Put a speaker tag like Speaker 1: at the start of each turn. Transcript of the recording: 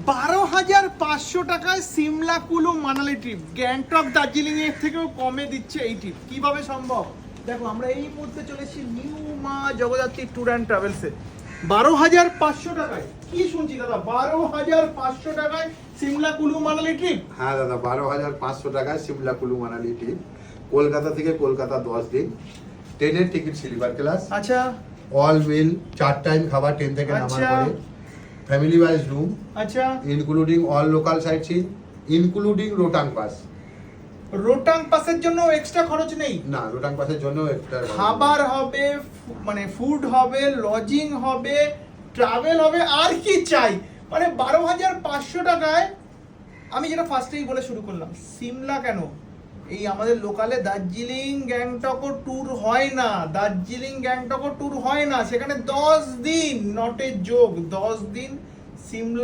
Speaker 1: 12,500 টাকায় সিমলা কুলু মানালি ট্রিপ, গ্যাংটক দার্জিলিং এর থেকেও কমে দিচ্ছে এই ট্রিপ। কিভাবে সম্ভব? দেখো আমরা এই মুহূর্তে চলেছি নিউ মা জগদ্ধাত্রী ট্যুর অ্যান্ড ট্রাভেলসে। 12,500 টাকায় কি শুনছি দাদা? 12,500 টাকায় সিমলা কুলু মানালি ট্রিপ?
Speaker 2: হ্যাঁ দাদা, 12,500 টাকায় সিমলা কুলু মানালি ট্রিপ। কলকাতা থেকে কলকাতা 10 দিন, ট্রেনের টিকিট স্লিপার ক্লাস,
Speaker 1: আচ্ছা
Speaker 2: অল মিল, 4 টাইম খাবার ট্রেন থেকে নামার
Speaker 1: আচ্ছা।
Speaker 2: পরে, ফ্যামিলি ওয়াইজ রুম,
Speaker 1: আচ্ছা।
Speaker 2: Including all local sightseeing, including Rohtang pass.
Speaker 1: Rohtang পাসের জন্য এক্সট্রা খরচ নেই?
Speaker 2: না, রোটাং পাসের জন্য একটা
Speaker 1: খাবার হবে, মানে ফুড হবে, লজিং হবে, ট্রাভেল হবে, আর কি চাই? মানে 12,500 টাকায় আমি যেটা ফার্স্টেই বলে শুরু করলাম, সিমলা কেন, এই আমাদের লোকালে দার্জিলিং গ্যাংটকও ট্যুর হয় না, দার্জিলিং গ্যাংটকও ট্যুর হয় না, সেখানে 10 দিন, নট এ জোক, 10 দিন সিমলা